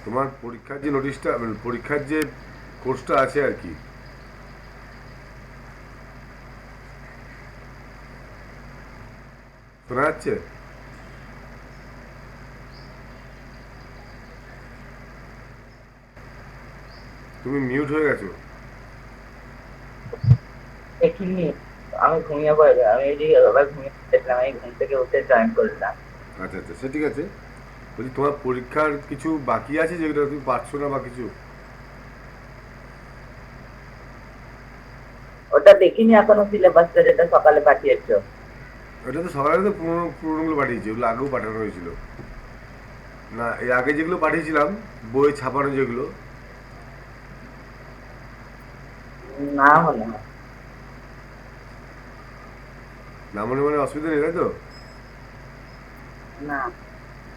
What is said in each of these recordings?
তোমার পরীক্ষার যে নোটিশটা, মানে পরীক্ষার যে কোর্সটা আছে আর কি, শোনা যাচ্ছে? তুমি মিউট হয়ে গেছো। দেখিনি। আমি ঘুমিয়ে পড়েছি, আমি এদিকে আবার ঘুমিয়ে পড়েছিলাম, এই ঘুম থেকে উঠে জয়েন করলাম। আচ্ছা আচ্ছা, সে ঠিক আছে। বলছি তোমার পরীক্ষার কিছু বাকি আছে যেগুলো তুমি পারছো না বা কিছু? ওটা দেখিনি এখনো, সিলেবাসটা যেটা সকালে পাঠিয়েছো। ওটা তো সকালে তো পুরোনো পুরোনোগুলো পাঠিয়েছি, ওগুলো আগেও পাঠানো হয়েছিল। না, এর আগে যেগুলো পাঠিয়েছিলাম, বই ছাপানো যেগুলো। না মনে হয়। না মনে মানে অসুবিধা নেই, তাই তো? না।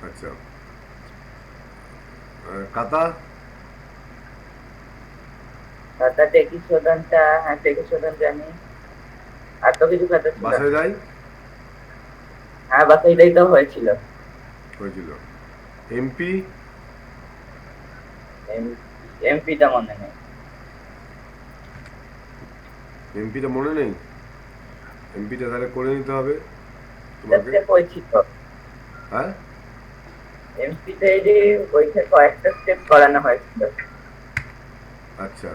আচ্ছা। কাতা? খাতা টেকি শোধনটা, হ্যাঁ টেকি শোধন জানি। আর তো কিছু খাতা ছিল বাসায় না। যাই হ্যাঁ বাস এটাই তো হয়েছিল। হয়েছিল। এমপি? এমপিটা মনে নেই। এমপিটা মনে নেই? এমপিটা তাহলে করে নিতে হবে তোমাকে। স্টেপ হয়েছিল। হ্যাঁ। এমপিতে যে ওইটা কয়েকটা স্টেপ করানো হয়েছিল। আচ্ছা,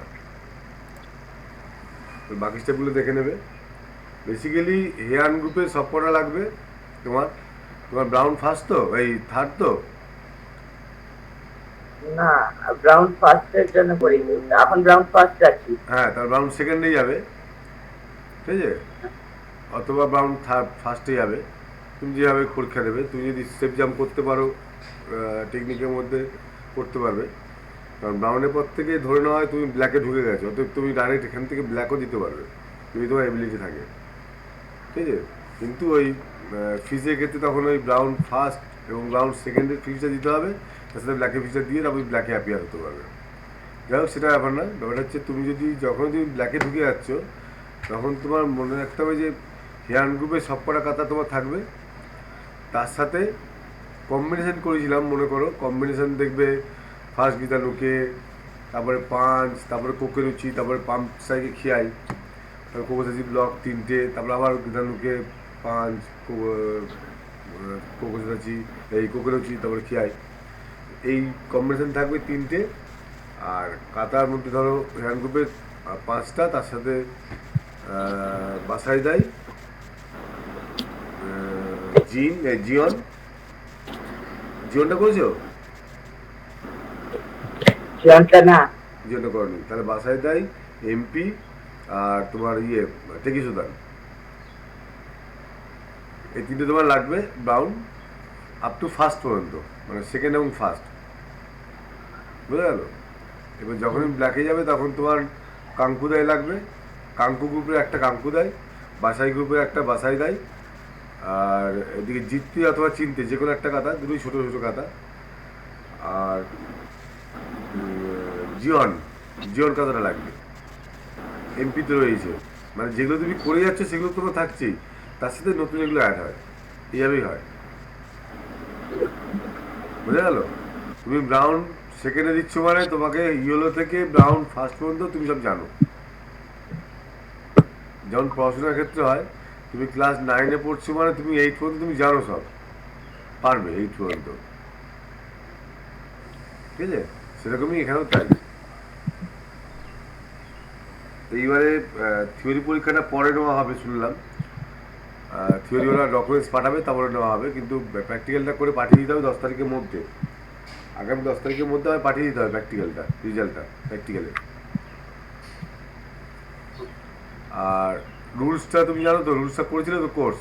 তো বাকি স্টেপগুলো দেখে নেবে। বেসিক্যালি হেয়ান গ্রুপের সব কটা লাগবে তোমার। তোমার ব্রাউন ফার্স্ট তো, এই থার্ড তো? না, ব্রাউন ফার্স্টের জন্য করিনি, এখন ব্রাউন ফার্স্ট আছি। হ্যাঁ, তার ব্রাউন সেকেন্ডে যাবে, ঠিক আছে? অথবা ব্রাউন থার্ড ফার্স্টে যাবে। তুমি যেভাবে পরীক্ষা দেবে, তুমি যদি স্টেপ জাম্প করতে পারো টেকনিকের মধ্যে, করতে পারবে। কারণ ব্রাউনের পর থেকে ধরে নেওয়া হয় তুমি ব্ল্যাকে ঢুকে গেছো, অতএব তুমি ডাইরেক্ট এখান থেকে ব্ল্যাকও দিতে পারবে, যদি তোমার এবিলিটি থাকে, ঠিক আছে? কিন্তু ওই ফিজের ক্ষেত্রে তখন ওই ব্রাউন ফার্স্ট এবং ব্রাউন সেকেন্ডের ফিজটা দিতে হবে, তার সাথে ব্ল্যাকের ফিজটা দিয়ে তারপর ব্ল্যাকে অ্যাপিয়ার হতে পারবে। যাই হোক, সেটা ব্যাপার না। ব্যাপারটা হচ্ছে তুমি যদি যখন তুমি ব্ল্যাকে ঢুকে যাচ্ছ, তখন তোমার মনে রাখতে হবে যে হেয়ার গ্রুপে সব কটা কাতা তোমার থাকবে। তার সাথে কম্বিনেশন করেছিলাম, মনে করো কম্বিনেশন দেখবে, ফার্স্ট গীতানুকে, তারপরে পাঁচ, তারপরে কোকেরুচি, তারপরে পাম্প সাইকে খিয়াই, তারপরে কোকোসাচি ব্লক তিনটে, তারপরে আবার গীতানুকে পাঁচ, কোকোসাচি, এই কোকেরুচি, তারপরে খিয়াই। এই কম্বিনেশন থাকবে তিনটে। আর কাতার মধ্যে ধরো হ্যান্ড গ্রুপের পাঁচটা, তার সাথে বাসাই দেয়, জিয়ন। জিয়নটা করেছো? শিয়নটা না। জিয়নটা করনি, তাহলে বাসাই দেয়, এমপি, আর তোমার ইয়ে টেকি সুদান। এই তিনটে তোমার লাগবে ব্রাউন, আপ টু ফার্স্ট পর্যন্ত, মানে সেকেন্ড এবং ফার্স্ট। বুঝে গেল? এবার যখনই ব্ল্যাকে যাবে তখন তোমার কাঙ্কুদাই লাগবে। কাঙ্কু গ্রুপের একটা কাঙ্কুদাই, বাসাই গ্রুপের একটা বাসাই দেয়, আর এদিকে জিততে অথবা চিনতে যে কোনো একটা কাতা, দুটোই ছোটো ছোটো কাতা। আর জিয়ন, জিয়ন কাতাটা লাগবে। এমপিতে রয়েছে, মানে যেগুলো তুমি করে যাচ্ছ সেগুলো তোমার থাকছেই, তার সাথে নতুন এগুলো অ্যাড হয়, এইভাবেই হয়। বুঝে গেল? তুমি ব্রাউন সেকেন্ডে দিচ্ছ মানে তোমাকে ইয়েলো থেকে ব্রাউন ফার্স্ট পর্যন্ত তুমি সব জানো। যেমন পড়াশোনার ক্ষেত্রে হয়, তুমি ক্লাস নাইনে পড়ছো মানে তুমি এইট পর্যন্ত তুমি জানো সব, পারবে এইট পর্যন্ত, ঠিক আছে? সেরকমই এখানেও তাই। তো এইবারে থিওরি পরীক্ষাটা পরে নেওয়া হবে শুনলাম। থিওরি ওরা ডকুমেন্টস পাঠাবে, তারপরে নেওয়া হবে, কিন্তু প্র্যাকটিক্যালটা করে পাঠিয়ে দিতে হবে 10 তারিখের মধ্যে। আগামী 10 তারিখের মধ্যে আমায় পাঠিয়ে দিতে হবে প্র্যাকটিক্যালটা, রেজাল্টটা প্র্যাকটিক্যালে। আর রুলসটা তুমি জানো তো? রুলসটা করেছিলে তো কোর্স?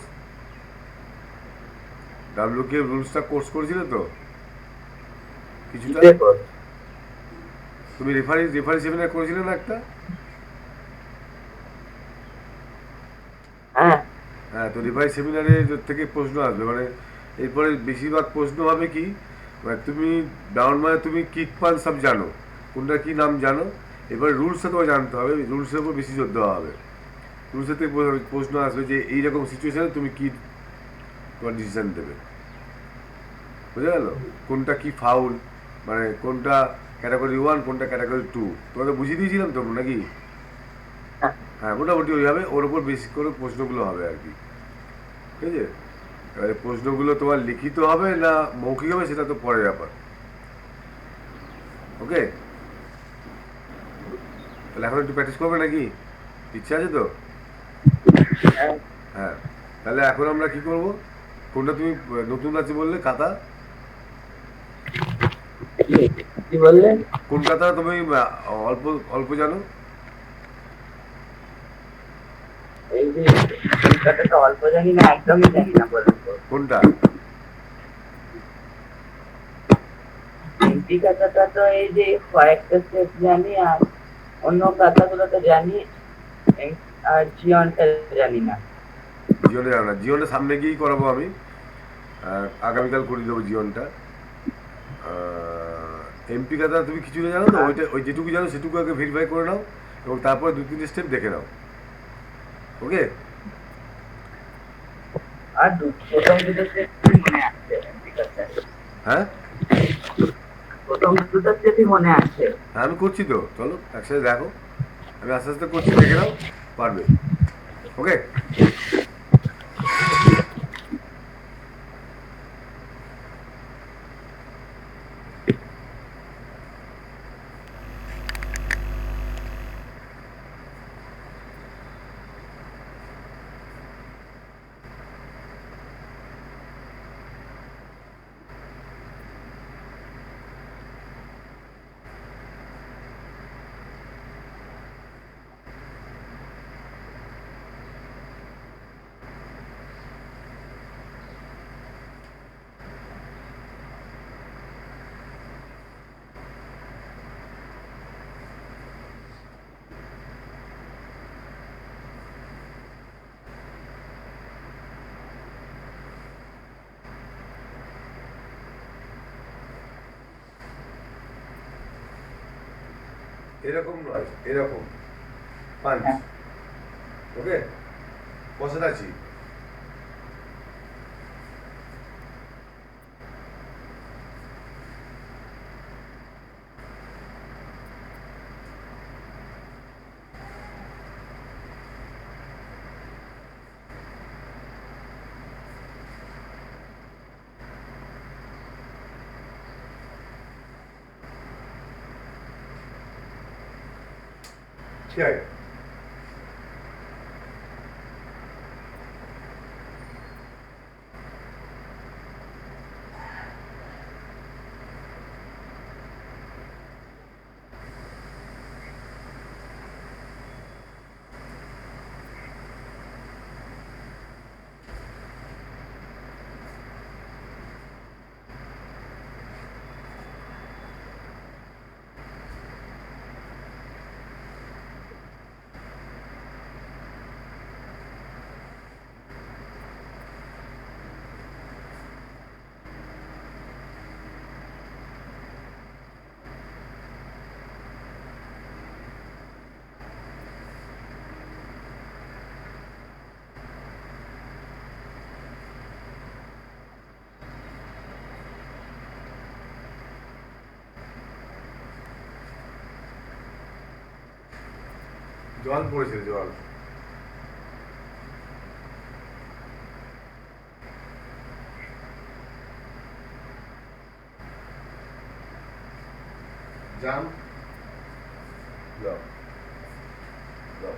ডাব্লিউকে রুলসটা কোর্স করেছিলে তো কিছুটা? কিসের কোর্স? তুমি রেফারি রেফারি সেমিনার করেছিলে না একটা? হ্যাঁ। হ্যাঁ, তো রেফারি সেমিনারে থেকে প্রশ্ন আসবে, মানে এরপরে বেশিরভাগ প্রশ্ন হবে কি, মানে তুমি ডাউন মানে তুমি কিক পান সব জানো, কোনটা কি নাম জানো, এবার রুলসটা তোমায় জানতে হবে, রুলসের উপর বেশি জোর দেওয়া হবে। রুলসের থেকে প্রশ্ন আসবে যে এইরকম সিচুয়েশনে তুমি কি তোমার ডিসিশন দেবে। বুঝে গেল? কোনটা কি ফাউল, মানে কোনটা ক্যাটাগরি 1 কোনটা ক্যাটাগরি 2 তোমাদের বুঝিয়ে দিয়েছিলাম তো নাকি? হ্যাঁ, হ্যাঁ, মোটামুটি ওইভাবে ওর উপর বেশি করে প্রশ্নগুলো হবে আর কি। ঠিক আছে? এবারে প্রশ্নগুলো তোমার লিখিত হবে না মৌখিক হবে সেটা তো পরের ব্যাপার। ওকে, তাহলে এখন একটু প্র্যাকটিস করবে নাকি? ইচ্ছা আছে তো? হ্যাঁ, হ্যাঁ, তাহলে এখন আমরা কি করব? কোনটা তুমি নতুন আছে বললে খাতা? কি কি বললেন? কোন খাতা তুমি অল্প অল্প জানো? এই যে কলকাতাটা অল্প জানি না, একদমই জানি না বলুন তো। কোনটা? হিন্দি কথাটা তো এই যে কয়েকটা স্টেপ জানি, আর অন্য কথাগুলো তো জানি, আর জীবনটা জানি না। জিওনটা জানো না? জিওনটা সামনে গিয়েই করাবো আমি। আগামীকাল করিয়ে দেবো জিওনটা। এমপি খাতা তুমি কিছু না জানো তো, আর ওইটা ওই যেটুকু জানো সেটুকু আগে ভেরিফাই করে নাও এবং তারপরে দু তিনটে স্টেপ দেখে নাও। ওকে? আর প্রথম দুটো স্টেপ মনে আছে ঠিক আছে। হ্যাঁ, প্রথম দুটো স্টেপই মনে আছে। হ্যাঁ আমি করছি তো, চলো একসাথে দেখো। আমি আস্তে আস্তে করছি, দেখে নাও, পারবে। ওকে? এরকম নয়, এরকম পাঞ্চ। হ্যাঁ, ওকে, বসে আছি। ঠিক আছে, জল পড়েছে, জল। জাম, যাও যাও।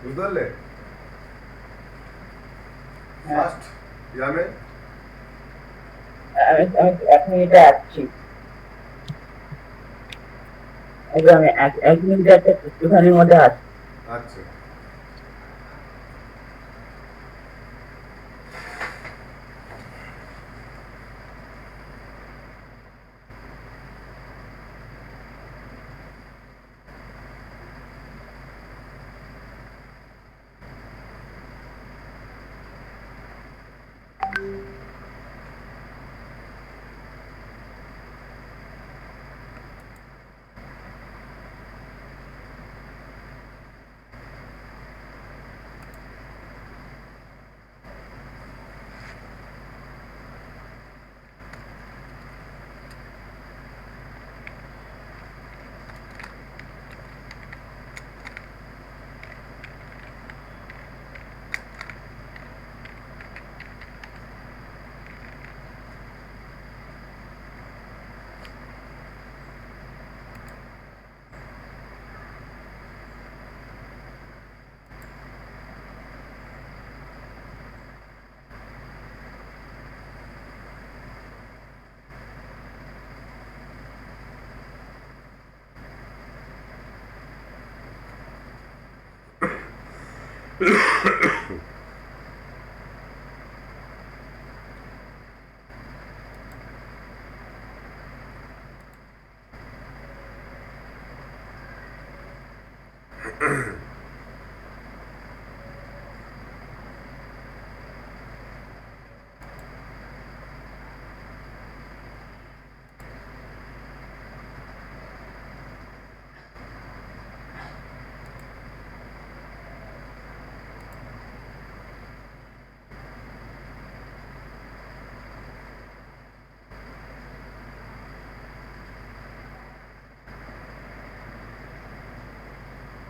বুঝতে পারলে? হ্যাঁ, ফার্স্ট যাবে, আমি আমি 1 মিনিটে আসছি। একদম আমি 1 মিনিটে একটুখানির মধ্যে আসছি। আচ্ছা।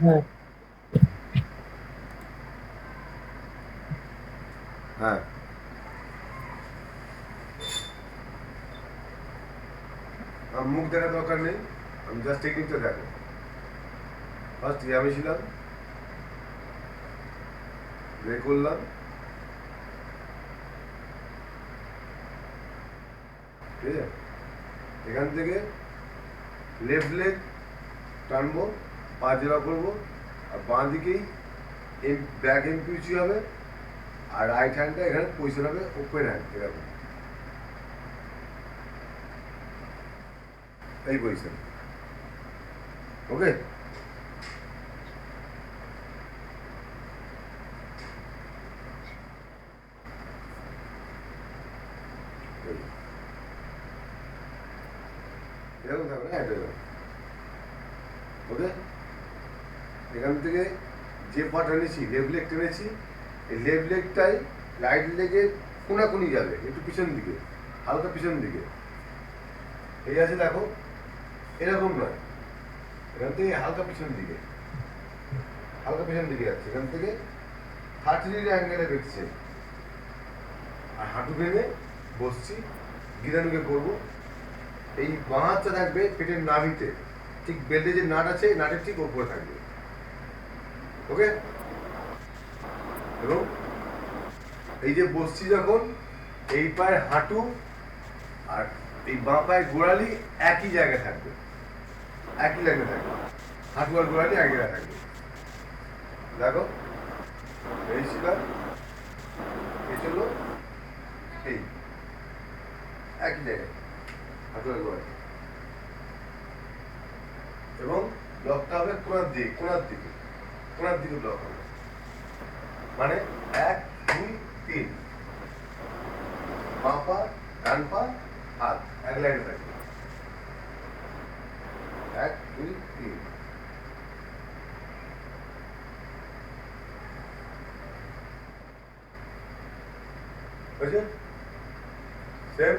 হ্যাঁ, হ্যাঁ, আমার মুখ দেখার দরকার নেই, আমি জাস্ট টেকনিকটা দেখো। ফার্স্ট আমি ছিলাম, ব্রেক করলাম, ঠিক আছে? এখান থেকে লেফট লেগ টানবো, পা জোড়া করবো, আর বাঁ দিকেই ব্যাক এমপিউচি হবে, আর রাইট হ্যান্ডটা এখানে পজিশন হবে ওপেন হ্যান্ড, এরকম এই পজিশন। ওকে? এরকম থাকবে না, এটা ওকে? এখান থেকে যে পা টেনেছি, লেফট লেগ টেনেছি, এই লেফট লেগটাই রাইট লেগের কোনাকুনি যাবে, একটু পিছন দিকে, হালকা পিছন দিকে। এই আছে দেখো, এরকম নয়, এখান থেকে হালকা পিছন দিকে, হালকা পিছন দিকে যাচ্ছে, এখান থেকে 30 ডিগ্রি অ্যাঙ্গেলে দেখছে। আর হাঁটু ভেঙে বসছি, গিরানুকে করবো। এই বাঁ হাতটা থাকবে পেটের নাভিতে, ঠিক বেল্টে যে নাট আছে, নাটের ঠিক ওপরে থাকবে। ওকে? এবং এই যে বসছি যখন, এই পায়ের হাঁটু আর এই বাঁ পায়ের গোড়ালি একই জায়গায় থাকবে, একই জায়গায় থাকবে, হাঁটু আর গোড়ালি একই জায়গায় থাকবে। দেখো, এই ছিলাম, এই চলো, এই একই জায়গায় হাঁটু আর গোড়ালি। এবং ব্লকটা হবে কোনার দিকে, কোনার দিকে, কোনার দিকে ব্লক হবে। মানে 1 2 3, বাঁ পা ডান পা হাত এক লাইনে থাকবে, 1 2 3। বুঝছো? সেম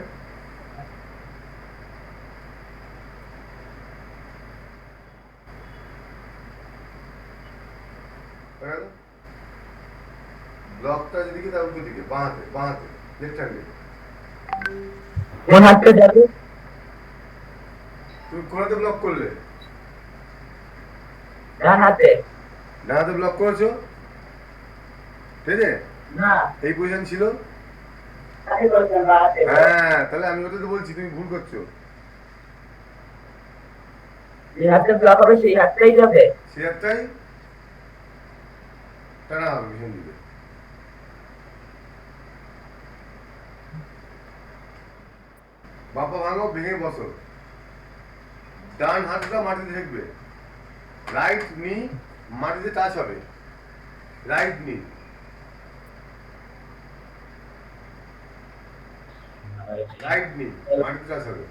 ব্লকটা যেদিকে তার উল্টো দিকে, বাঁ হাতে, বাঁ হাতে, লেফট হ্যান্ডে। কোন হাতে যাবে? তুমি কোন হাতে ব্লক করলে? ডান হাতে। ডান হাতে ব্লক করেছো, ঠিক আছে? না এই পজিশন ছিল। তাই বলছেন বাড়াতে হ্যাঁ, তাহলে আমি ওটা তো বলছি, তুমি ভুল করছো। যে হাতে ব্লক হবে সেই হাতটাই যাবে। সে একটাই টানা হবে পিছন দিকে। বাপা ভাঙো, ভেঙে বসো, ডান হাতটা মাটিতে ঠেকবে, রাইট নি মাটিতে টাচ হবে, রাইট নি। রাইট নি মাটিতে টাচ হবে।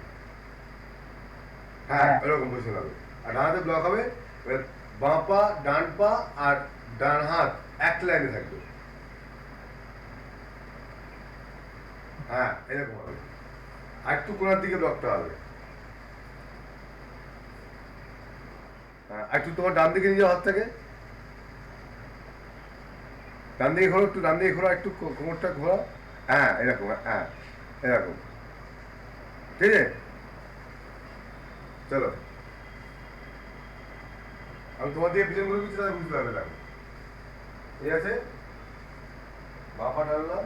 হ্যাঁ, এরকম পজিশন হবে। আর ডান হাতে ব্লক হবে। এবার বাঁ পা, ডান পা আর ডান হাত এক লাইনে থাকবে। হ্যাঁ, এরকম হবে। আর একটু কোনার দিকে ব্লকটা হবে। হ্যাঁ, আর একটু তোমার ডান দিকে নিয়ে যাও হাতটাকে। ডান দিকে ঘোরো, একটু ডান দিকে ঘোরা, একটু কোমরটা ঘোরা। হ্যাঁ, এরকম। হ্যাঁ, এরকম। ঠিক আছে, চলো। আমি তোমার দিকে পিছন ঘুরে দিচ্ছি, তাহলে বুঝতে পারবে। দেখো, ঠিক আছে? বাঁ পা টানলাম,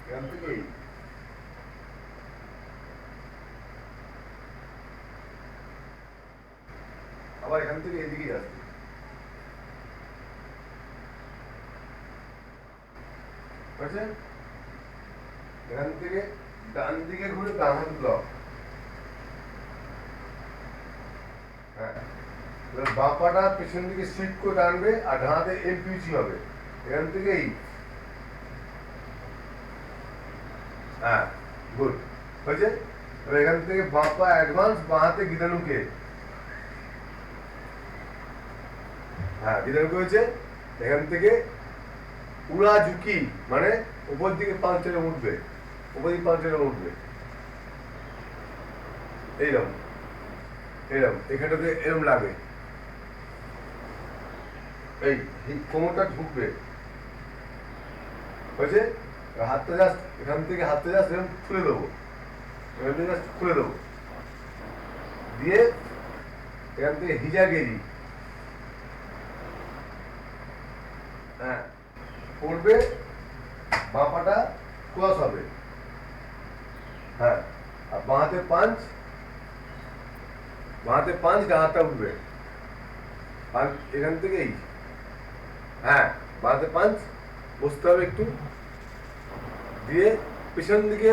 এখান থেকে আবার এখান থেকে এদিকে যাচ্ছে। বুঝছে? এখান থেকে ডান দিকে ঘুরে ডান হাত ব্লক। হ্যাঁ, এবার বাঁ পাটা পেছন দিকে স্ট্রিট করে টানবে আর ডান হাতে এলপিউচি হবে এখান থেকেই। হ্যাঁ, গুড হয়েছে। এবার এখান থেকে বাঁ পা অ্যাডভান্স, বাঁ হাতে গিদানুকে। হ্যাঁ, গিদানুকে হয়েছে। এখান থেকে উড়া ঝুঁকি, মানে উপর দিকে পাঁচ টেনে উঠবে, উপর দিকে পাঁচ টেনে উঠবে, এইরকম এরকম। এখানটাতে এরকম লাগে, এই কোমরটা ঢুকবে। হয়েছে? হাতটা জাস্ট এখান থেকে, হাতটা জাস্ট এরকম খুলে দেবো, এখান থেকে জাস্ট খুলে দেবো, দিয়ে এখান থেকে হিজাগেরি। হ্যাঁ, পড়বে, বাঁ পাটা ক্রস হবে। হ্যাঁ, আর বাঁ হাতে পাঞ্চ, বাঁ হাতে পাঞ্চ, ডান হাতটা উঠবে। পাঞ্চ এখান থেকেই। হ্যাঁ, বাঁ হাতে পাঞ্চ বসতে হবে একটু, দিয়ে পিছন দিকে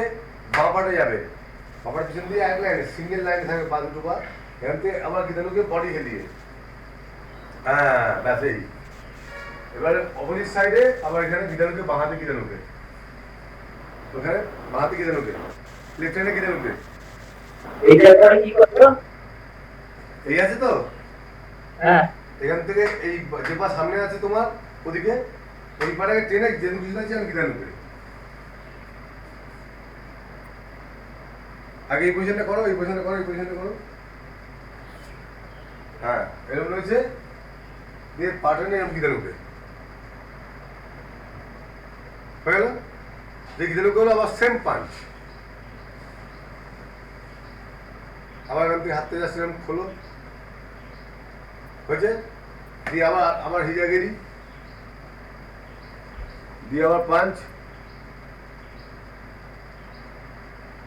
বাঁ পাটা যাবে। বাঁ পাটা পিছন দিয়ে এক লাইনে, সিঙ্গেল লাইনে থাকবে পা দুটো পা। এখান থেকে আবার গিদানুকে বডি হেলিয়ে। হ্যাঁ, ব্যাস এই। এবারে অপোজিট সাইডে আবার এখানে গিদানুকে, বাঁ হাতে গিদানুকে, ওখানে বাঁ হাতে গিদানুকে, লেফট হ্যান্ডে গিদানুকে। এইটার পরে কি করছো? এই আছে তো? হ্যাঁ, এখান থেকে এই যে পা সামনে আছে তোমার ওদিকে, ওই পাটাকে টেনে যেন কিছু আছে আমি গিদানুকে। আগে এই পজিশনটা করো, এই পজিশনটা করো, এই পজিশনটা করো। হ্যাঁ, এরকম রয়েছে, দিয়ে পাটানে এরকম গিদানুকে হয়ে গেল। যে গিদানুকে হলো আবার সেম পাঞ্চ, আবার এখান থেকে হাতটা যাচ্ছে এরকম খোলো, হয়েছে? দিয়ে আবার আবার হিজাগিরি, দিয়ে আবার পাঞ্চ,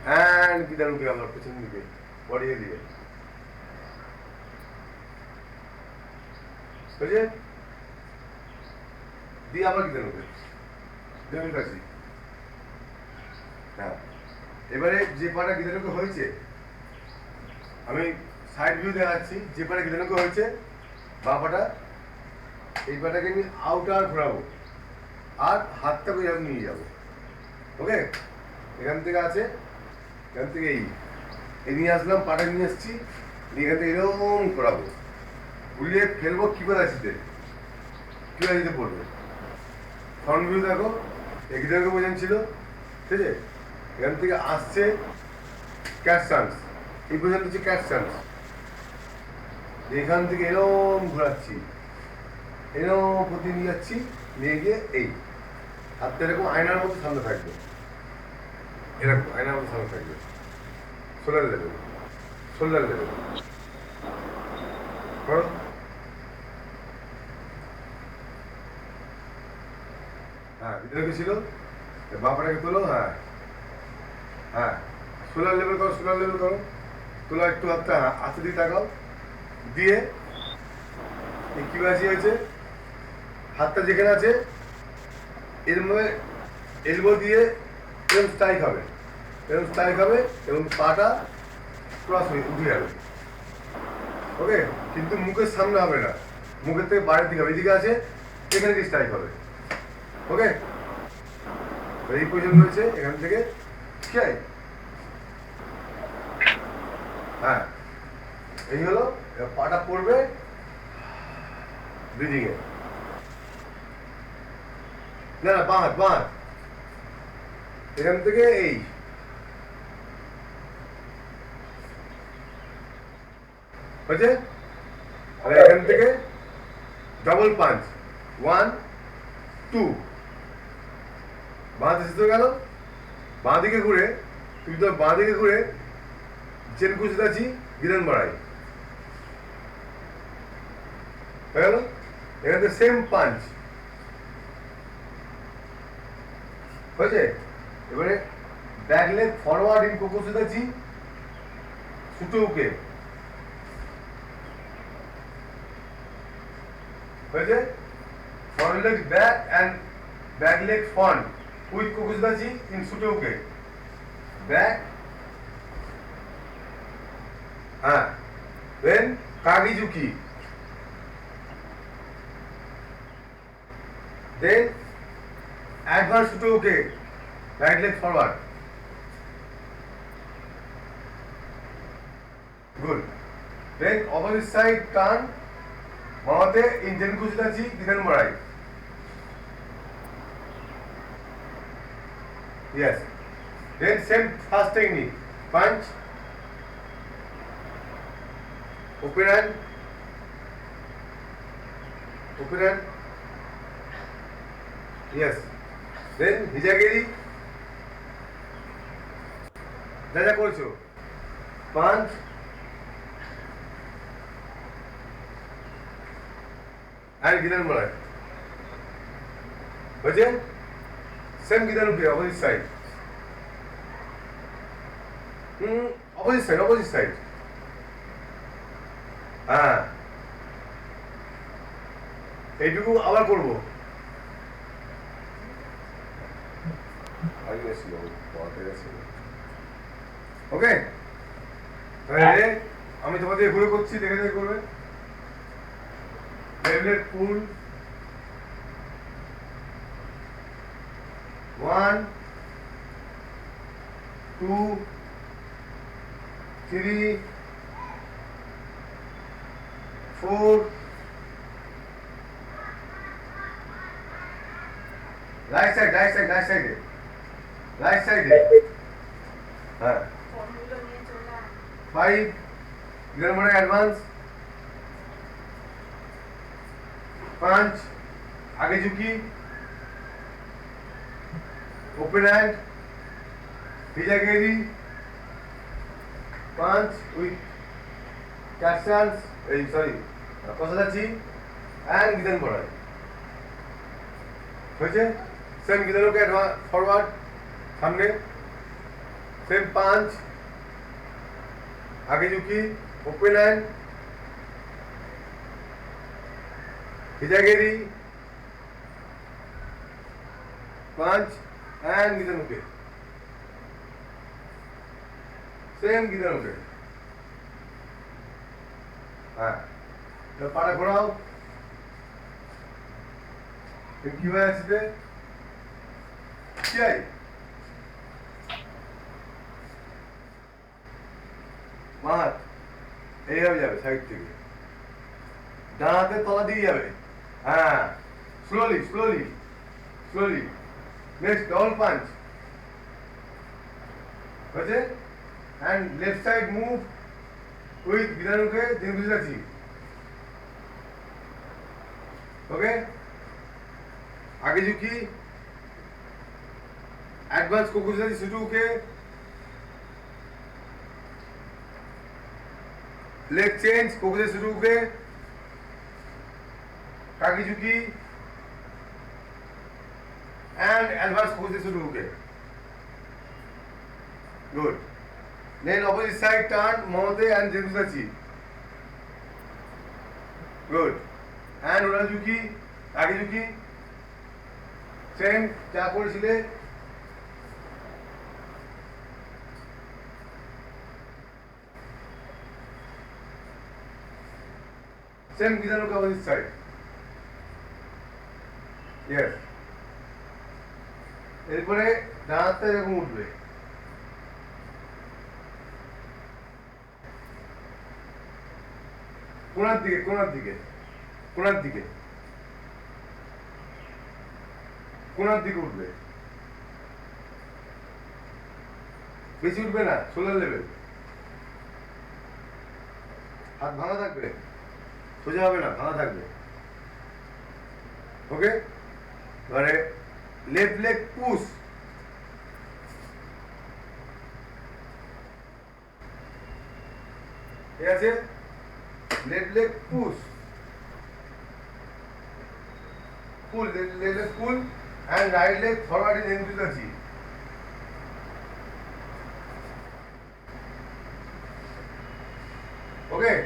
অ্যান্ড গিদানুকে আবার পেছন দিকে বড়িয়ে দিয়ে, বুঝে? দিয়ে আবার গিদানুকে দেখুন কাছে। হ্যাঁ, এবারে যে পাটা গিদানুকে হয়েছে, আমি সাইড ভিউ দেখাচ্ছি। যে পাটা গিদানুকে হয়েছে বাঁ পাটা, এই পাটাকে আমি আউটার ঘোরাবো আর হাতটাকে এরকম নিয়ে যাবো। ওকে, এখান থেকে আছে, এখান থেকে এই নিয়ে আসলাম, পাটা নিয়ে এসছি, এখান থেকে এরকম ঘোরাবো, ঘুরিয়ে ফেলবো কিপারাচিতে, কিপারাচিতে পড়বে। ফ্রন্ট ভিউ দেখো, এগিদারকে বোঝান ছিল, ঠিক আছে? এখান থেকে আসছে ক্যাট চান্স, এই পর্যন্ত হচ্ছে ক্যাট চান্স। এখান থেকে এরকম ঘোরাচ্ছি, এরকম প্রতি নিয়ে যাচ্ছি, নিয়ে গিয়ে এই হাতটা এরকম আয়নার মতো সামনে থাকবে, এরকম আয়নার মতো সামনে থাকবে, শোল্ডার লেভেল, শোল্ডার লেভেল করো। এরকম ছিল, বাপাটাকে তোলো, হ্যাঁ হ্যাঁ, সোলার লেভেল করো, সোলার লেভেল করো, তোলো একটু হাতটা হাতে দিয়ে তাকাও, দিয়ে কীভাবে হয়েছে, হাতটা যেখানে আছে এর মধ্যে এলবো দিয়ে এরকম স্ট্রাইক হবে, এরকম স্ট্রাইক হবে এবং পাটা ক্রস হয়ে উঠে যাবে। ওকে, কিন্তু মুখের সামনে হবে না, মুখের থেকে বাইরের দিকে হবে, এদিকে আছে এখানে কি স্ট্রাইক হবে। ওকে, এই পজিশন রয়েছে, এখান থেকে ঠিক আছে, হ্যাঁ এই হলো, পাটা পড়বে ব্রিদিংয়ে, না না বাঁ হাত, বাঁ হাত, এখান থেকে এই হয়েছে, আর এখান থেকে ডবল পাঞ্চ, 1 2, বাঁ হাতে শেষ হয়ে গেল। বাঁ দিকে ঘুরে, তুমি তো বাঁ দিকে ঘুরে চেন কুচি আছি, বিধান বাড়াই হয়ে গেল। এখান থেকে সেম পাঞ্চ হয়েছে। এবারে ব্যাক লেগ ফরওয়ার্ড ইন কোকোসুদাচি সুটোকে হয়েছে, forward leg back and back leg front with কোকোসুদাচি ইন সুটোকে ব্যাক, হ্যাঁ, then কাগিজুকি, then advance to okay, right leg forward, good, then opposite side turn, mamate in Genkushitachi Gidan Marai, yes, then same first technique, punch, open hand, open hand, yes, then হিজাগিরি, যা যা করছো, punch আর গিদান মারাই হয়েছে, same গিদান উঠে opposite side, opposite side, opposite side, হ্যাঁ এইটুকু আবার করবো। ওকে, তাহলে আমি তোমাদের ঘুরে করছি, দেখে দেখে করবে। লেভেলের pull 1 2 3 4, right side, right side, right সাইডে, রাইট সাইডে, হ্যাঁ 5, ইধার মানে অ্যাডভান্স, 5 আগে ঝুঁকি, ওপেন হ্যান্ড, হিজাগেরি, 5 উইথ ক্যাপশনস, এই সরি কসাদাচি অ্যান্ড গিদান বড়াই হয়েছে। সেম গিদানোকে ফরওয়ার্ড সামনে, সেম পাঞ্চ, আগে ঝুঁকি, ওপেন হ্যান্ড, হিজাগেরি, পাঞ্চ অ্যান্ড গিদানোকে, সেম গিদানোকে, হ্যাঁ পাটা ঘোরাও, কিভাবে আসবে চাই, মাত এইভাবে যাবে সাইড থেকে, ডান হাতের তলা দিয়ে যাবে, হ্যাঁ slowly slowly slowly, next double punch হয়েছে, and left side move with বিধানুকে দিন বুঝাচ্ছি। ওকে, আগে ঝুঁকি, অ্যাডভান্স কোকুজারি সুটুকে, লেগ চেঞ্জ কোকুজারি সুটুকে, কাগি ঝুঁকি, and advance focus শুরু okay. Good. Then opposite side turn Mohote and Jensudachi. Good. And Urajuki, Agijuki. Same যা করেছিলে same Mizanuka opposite side. Yes. এরপরে ডান হাতটা এরকম উঠবে কোণার দিকে কোণার দিকে কোণার দিকে কোণার দিকে উঠবে বেশি উঠবে না 16 লেভেল হাত ভাঙা থাকবে সোজা হবে না ভাঙা থাকবে ওকে এবারে লেফট লেগ পুশ ঠিক আছে left leg push pull left leg pull and right leg forward in into the G. Okay,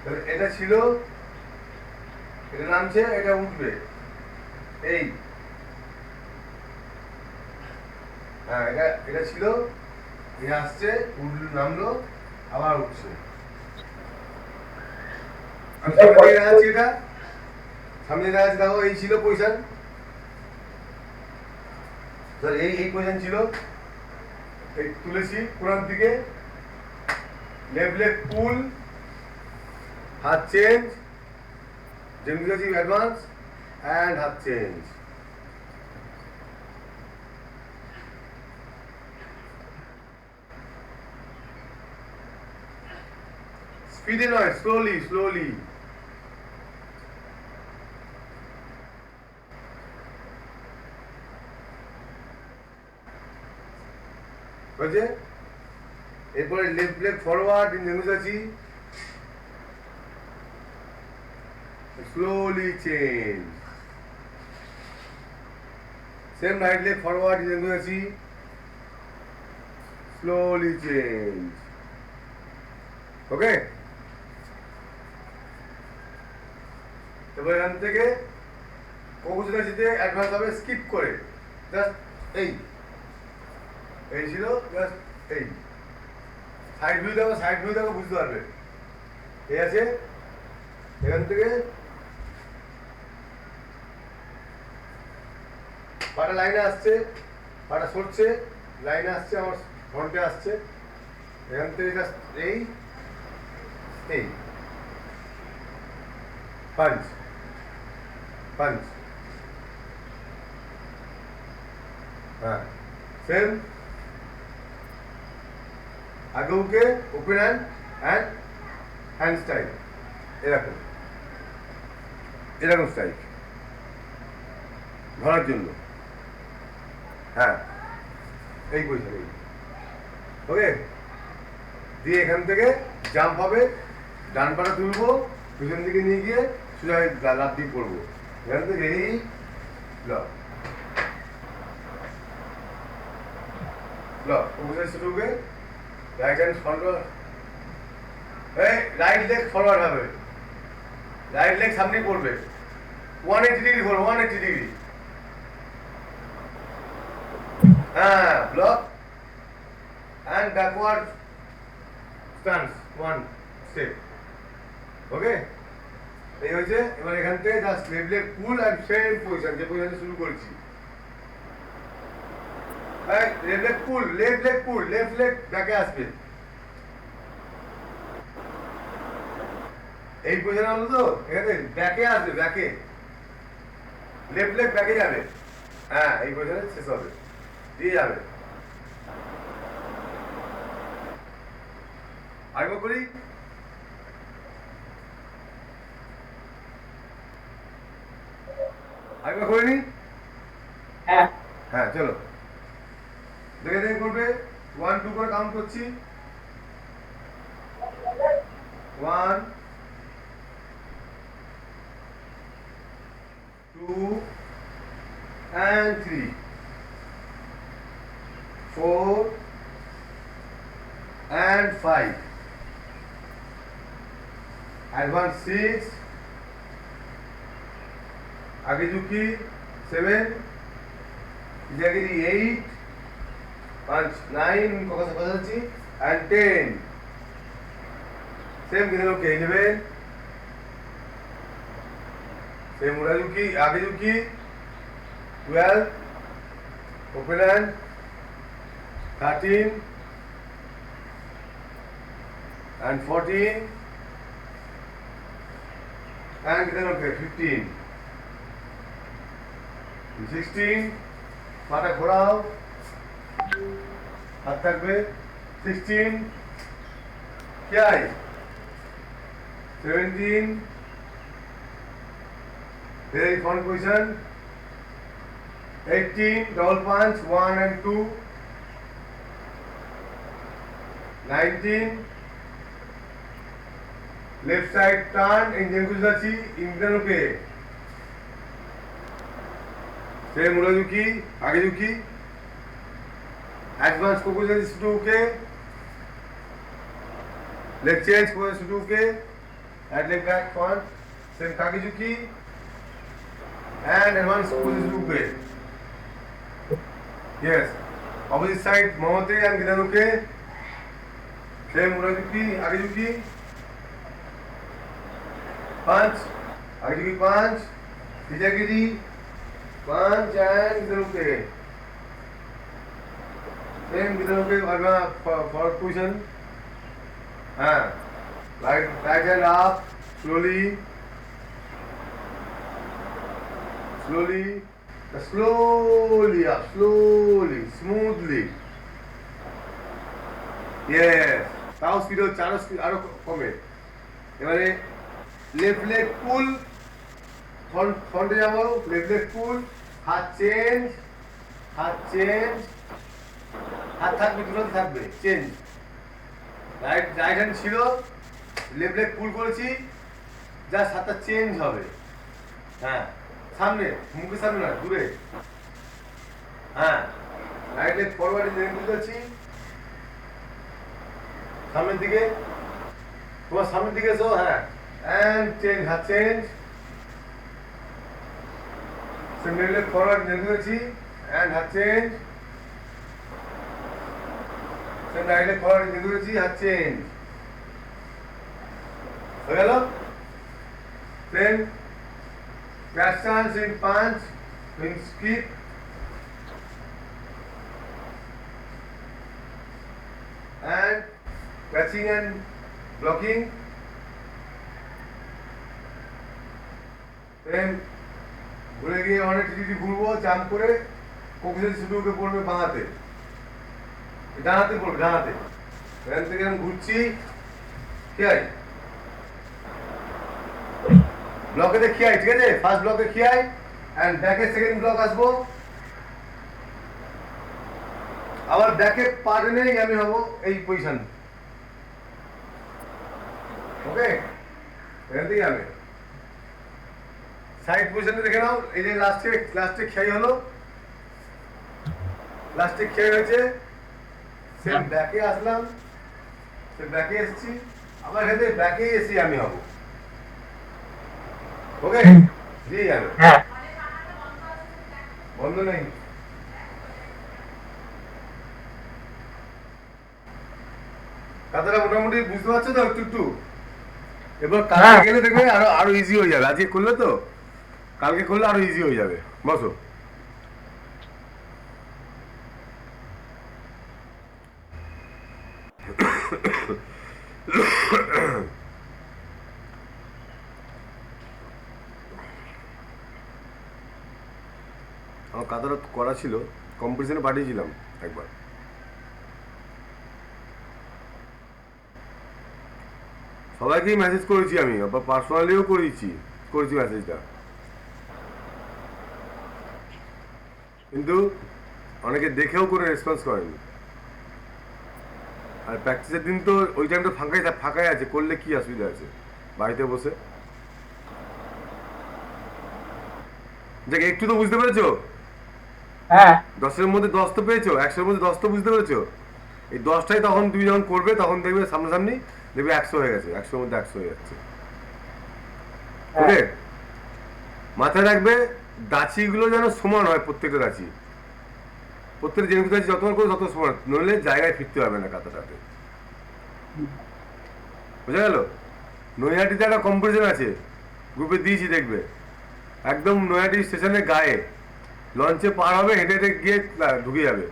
তাহলে এটা ছিল এটা নামছে এটা উঠবে এই হ্যাঁ এটা ছিল এটা আসছে উঠলো নামলো আবার উঠছে আমি সামনে আছি এটা সামনে আছে দেখো এই ছিল পজিশন স্যার এই পজিশন ছিল এই তুলেছি কোণার দিকে লেফট লেগ পুল হাত চেঞ্জ জেমুজাজি অ্যাডভান্স অ্যান্ড হাত চেঞ্জ স্পিডে নয় স্লোলি স্লোলি বুঝছে এরপরে লেফট লেগ ফরওয়ার্ড ইন জেনুজাজি slowly change same right leg forward in জেনুজাজি স্লোলি চেঞ্জ ওকে এবার এখান থেকে কোকুজুনাজিতে অ্যাডভান্স হবে স্কিপ করে জাস্ট এই ছিল জাস্ট এই সাইড ভিউ দেখো বুঝতে পারবে ঠিক আছে এখান থেকে পাটা লাইনে আসছে পাটা সরছে লাইনে আসছে আমার ফ্রন্টে আসছে এখান থেকে জাস্ট এই পাঞ্চ পাঞ্চ হ্যাঁ সেম আগে ওকে ওপেন হ্যান্ড স্টাইল এরকম স্টাইল ধরার জন্য হ্যাঁ এই পজিশন এই ওকে দিয়ে এখান থেকে জাম্প হবে ডান পাটা তুলবো পিছন দিকে নিয়ে গিয়ে সোজা লাফ দিয়ে পড়বো এখান থেকে এই ব্লক শুরু হবে রাইট হ্যান্ড ফরওয়ার্ড এই রাইট লেগ ফরওয়ার্ড হবে রাইট লেগ সামনে পড়বে 180 ডিগ্রি করো 180 ডিগ্রি হ্যাঁ block and backward stance one step okay এই হচ্ছে এবার এখান থেকে just left leg pull and same position যে পজিশনে শুরু করেছি এই left leg pull left leg ব্যাকে আসবে এই পজিশন হলো তো এখানে ব্যাকে আসবে ব্যাকে লেফট লেগ ব্যাকে যাবে হ্যাঁ এই পজিশনে শেষ হবে দিয়ে যাবে আরেকবার করি আরেকবার করে নি হ্যাঁ চলো দেখে দেখে করবে 1 2 করে কাউন্ট করছি 1 2 and 3, 4 and 5, advance 6, आगे झुकी 7, इजागिरी 8, 5 9 কথা যাচ্ছি and 10, सेम किधर ओके 11, सेम उड़ा झुकी आगे झुकी 12, open hand 13 and 14 and किधर ओके 15, 16 माथा घोराओ हाथ থাকবে 16 क्या है 17 very front position 18 double punch 1 and 2 19 left side turn engine को जाची इंजन ओके सेम उड़ा झुकी आगे झुकी एडवांस को कुछ शुरू के लेग चेंज को शुरू के एड लेग बैक फ्रंट सेम आगे झुकी एंड एडवांस को शुरू के यस ऑपोजिट साइड मोहते एंड किधर के सेम उड़ा झुकी आगे झुकी 5 आगे झुकी 5 इजागिरी 5 and किधर के सेम किधर के फॉरवर्ड पोजीशन हाँ right hand up slowly up slowly smoothly yes তাও স্পিড হচ্ছে আরো স্পিড আরো কমে এবারে লেফট লেগ পুল ফ্রন্টে যাবো লেফট লেগ পুল হাত চেঞ্জ হাত থাকবে দুটো থাকবে চেঞ্জ রাইট হ্যান্ড ছিল লেফট লেগ পুল করেছি জাস্ট হাতটা চেঞ্জ হবে হ্যাঁ সামনে মুখের সামনে না দূরে হ্যাঁ রাইট লেগ ফরওয়ার্ডে জয়েন করছি সামনের দিকে তোমার সামনের দিকে এসো হ্যাঁ এন্ড চেঞ্জ হাত change same leg forward join করেছি এন্ড হাত change same right leg forward join করেছি হাত চেঞ্জ হয়ে গেল then catch chance in punch in skip and catching and blocking then ঘুরে গিয়ে অনেক টিটি ঘুরবো জাম্প করে কোকুসের শুরুকে পড়বে বাঁহাতে ডানাতে পড়বে ডানাতে এখান থেকে আমি ঘুরছি খেয়াই ব্লকে খেয়াই ঠিক আছে ফার্স্ট ব্লকে খেয়াই অ্যান্ড ব্যাকে সেকেন্ড ব্লক আসবো আবার ব্যাকে পার্ট নেই আমি হব এই পজিশন ওকে এখান থেকে যাবে সাইড পজিশনে দেখে নাও এই যে লাস্টে খেয়াই হলো লাস্টে খেয়াই হয়েছে সেম ব্যাকে আসলাম সে ব্যাকে এসেছি আবার এখান থেকে ব্যাকে এসে আমি হব ওকে দিয়ে যাবে বন্ধ নেই কথাটা মোটামুটি বুঝতে পারছো তো একটু এবার কালকে গেলে দেখবে আরো ইজি হয়ে যাবে আজকে করলে তো কালকে করলে আরো ইজি হয়ে যাবে বসো আমার কাতারটা করা ছিল কম্পিটিশনে পাঠিয়েছিলাম একবার সবাইকেই মেসেজ করেছি আমি আবার পার্সোনালিও করেছি মেসেজটা কিন্তু অনেকে দেখেও করে রেসপন্স করেনি আর প্র্যাকটিসের দিন তো ওই টাইমটা ফাঁকাই আছে করলে কি অসুবিধা আছে বাড়িতে বসে দেখ একটু তো বুঝতে পেরেছো হ্যাঁ 10-এর মধ্যে 10 তো পেয়েছো, 100-এর মধ্যে 10 তো বুঝতে পেরেছো। এই 10টাই তখন তুমি যখন করবে তখন দেখবে সামনাসামনি, দেখবে 100 হয়ে গেছে, 100-এর মধ্যে 100 হয়ে যাচ্ছে। হ্যাঁ ওকে, মাথায় রাখবে দাঁচিগুলো যেন সমান হয়, প্রত্যেকটা দাঁচি, প্রত্যেকটা জেনুকি দাঁচি যতবার করে তত সমান, নইলে জায়গায় ফিরতে হবে না কাঁথাটাতে। বোঝা গেল? নৈহাটিতে একটা কম্পিটিশন আছে, গ্রুপে দিয়েছি দেখবে, একদম নৈহাটি স্টেশনের গায়ে, লঞ্চে পার হবে, হেঁটে হেঁটে গিয়ে ঢুকে যাবে।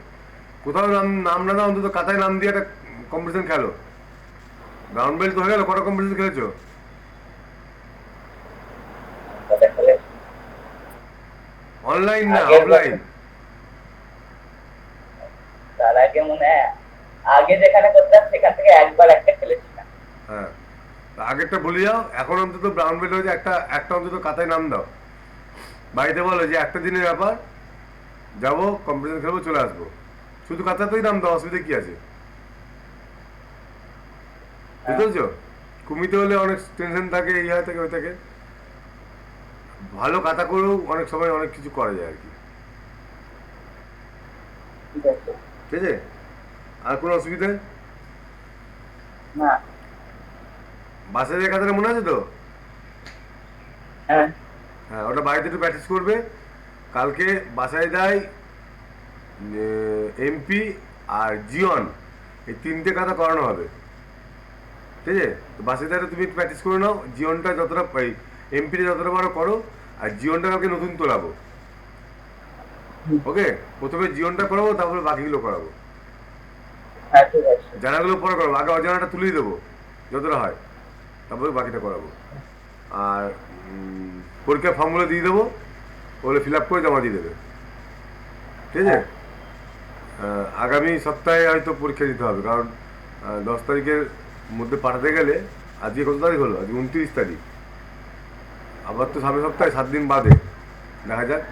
কোথাও নাম নাম না দাও, অন্তত কাতায় নাম দিয়ে একটা কম্পিটিশন খেলো। ব্রাউন বেল্ট তো হয়ে গেল, কটা কম্পিটিশন খেলেছো? ওটা খেলে অনলাইন না, আগের অফলাইন? বছর তার আগে মনে হয় আগে যেখানে করতাম সেখান থেকে একবার একটা খেলেছিলাম। হ্যাঁ, তা আগেরটা ভুলে যাও, এখন অন্তত ব্রাউন বেল্ট হয়েছে, একটা একটা অন্তত কাতায় নাম দাও। বাড়িতে বলো যে একটা দিনের ব্যাপার, যাবো কম্পিটিশন খেলবো, চলে আসবো। শুধু কাতাতেই নাম দাও, অসুবিধা কি আছে? বুঝতে হ্যাঁ পেরেছো? কুমিতে হলে অনেক টেনশন থাকে, এই হয় থাকে, ওই থাকে। ভালো কাতা করেও অনেক সময় অনেক কিছু করা যায় আর কি। ঠিক আছে। ঠিক আছে? আর কোনো অসুবিধা? না বাসে যে কাতাটা মনে আছে তো? হ্যাঁ হ্যাঁ, ওটা বাড়িতে একটু প্র্যাকটিস করবে। কালকে বাসায় যায় এমপি আর জিওন, এই তিনটে কাতা করানো হবে। ঠিক আছে? তো বাসায় যায় তুমি প্র্যাকটিস করে নাও, জিওনটা যতটা এই এমপিটা যতটা পারো করো, আর জিওনটা কালকে নতুন তোলাবো। ওকে, প্রথমে জিওনটা করাবো, তারপরে বাকিগুলো করাবো। হ্যাঁ ঠিক আছে। জানাগুলো পরে করাবো, আগে অজানাটা তুলেই দেবো যতটা হয়, তারপরে বাকিটা করাবো। আর পরীক্ষার ফর্মগুলো দিয়ে দেবো, ওগুলো ফিল আপ করে জমা দিয়ে দেবে। ঠিক আছে? আগামী সপ্তাহে হয়তো পরীক্ষা দিতে হবে, কারণ 10 তারিখের মধ্যে পাঠাতে গেলে, আজকে কত তারিখ হলো? আজকে 29 তারিখ, আবার তো সামনের সপ্তাহে 7 দিন বাদে, দেখা যাক।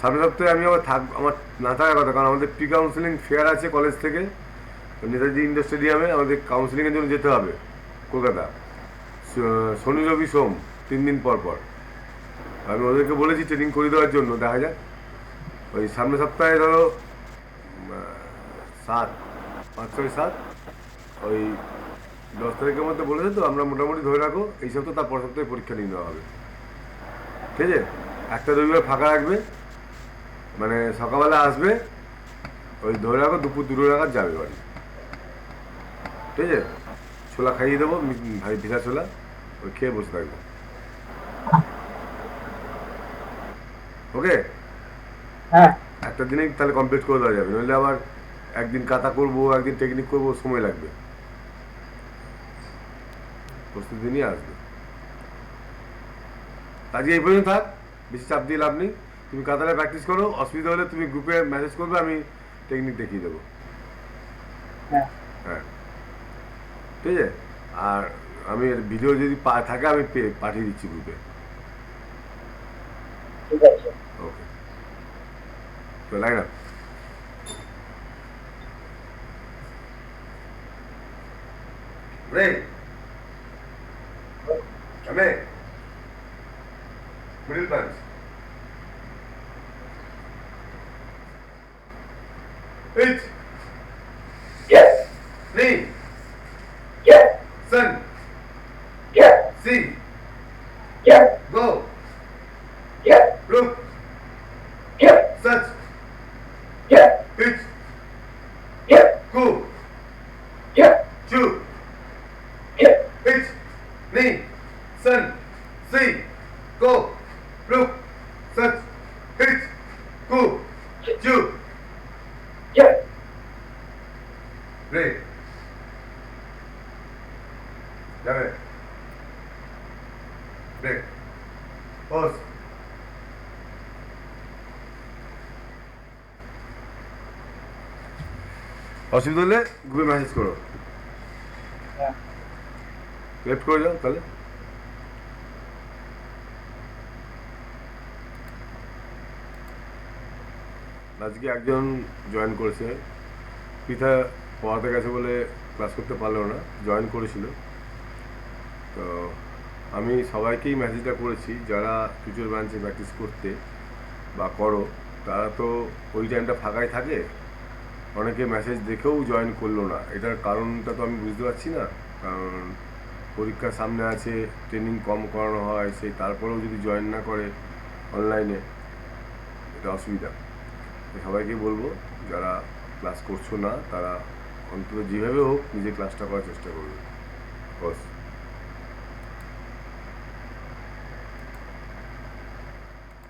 সামনের সপ্তাহে আমি আবার আমার না থাকার কথা, কারণ আমাদের প্রি কাউন্সিলিং ফেয়ার আছে কলেজ থেকে, নেতাজি ইন্ডোর স্টেডিয়ামে আমাদের কাউন্সিলিংয়ের জন্য যেতে হবে কলকাতা, শনি রবি সোম, 3 দিন পর পর। আমি ওদেরকে বলেছি ট্রেনিং করে দেওয়ার জন্য, দেখা যাক। ওই সামনের সপ্তাহে ধরো 7, 5, 6, 7, ওই 10 তারিখের মধ্যে বলেছে তো, আমরা মোটামুটি ধরে রাখো এই সপ্তাহ, তার পর সপ্তাহে পরীক্ষা নিয়ে নেওয়া হবে। ঠিক আছে? একটা রবিবার ফাঁকা রাখবে, মানে সকালবেলা আসবে, ওই ধরে রাখো দুপুর 2টো নাগাদ যাবে বাড়ি। ঠিক আছে? ছোলা খাইয়ে দেবো, ভাই ভিজা ছোলা, ওই খেয়ে বসে থাকবো। ওকে, হ্যাঁ একটা দিনেই তাহলে কমপ্লিট করে দেওয়া যাবে, নইলে আবার একদিন কাতা করবো, একদিন টেকনিক করবো, সময় লাগবে। প্রস্তুতি নিয়ে আসবে। আজকে এই পর্যন্ত থাক, বেশি চাপ দিয়ে লাভ নেই। তুমি কাতারে প্র্যাকটিস করো, অসুবিধা হলে তুমি গ্রুপে মেসেজ করবে, আমি টেকনিক দেখিয়ে দেবো। হ্যাঁ হ্যাঁ, ঠিক আছে? আর আমি ভিডিও যদি থাকে আমি পাঠিয়ে দিচ্ছি গ্রুপে। ঠিক আছে। ওকে, তো line up. Ready? Ame. Middle punch. Pitch. Yes Knee. yes Sun. yes See. yes Go. yes Look. yes Touch. yes Pitch. yes Go. yes Chew. yes Pitch. Knee. Sun. See. Go. Look. Touch. Pitch. Go. Chew. yes Ready? যাবে। Break. Pause. অসুবিধা হলে গ্রুপে message করো। হ্যাঁ left করে যাও তাহলে। আজকে একজন জয়েন করেছে, পিতা পড়াতে গেছে বলে ক্লাস করতে পারলো না, জয়েন করেছিল। তো আমি সবাইকেই মেসেজটা করেছি, যারা ফিউচার ব্রাঞ্চে প্র্যাকটিস করতে বা করো, তারা তো ওই টাইমটা ফাঁকাই থাকে, অনেকে মেসেজ দেখেও জয়েন করলো না। এটার কারণটা তো আমি বুঝতে পারছি না। কারণ পরীক্ষার সামনে আছে, ট্রেনিং কম করানো হয়, সেই তারপরেও যদি জয়েন না করে অনলাইনে, এটা অসুবিধা। তো সবাইকে বলবো যারা ক্লাস করছো না তারা অন্তত যেভাবে হোক নিজে ক্লাসটা করার চেষ্টা করবে। বস।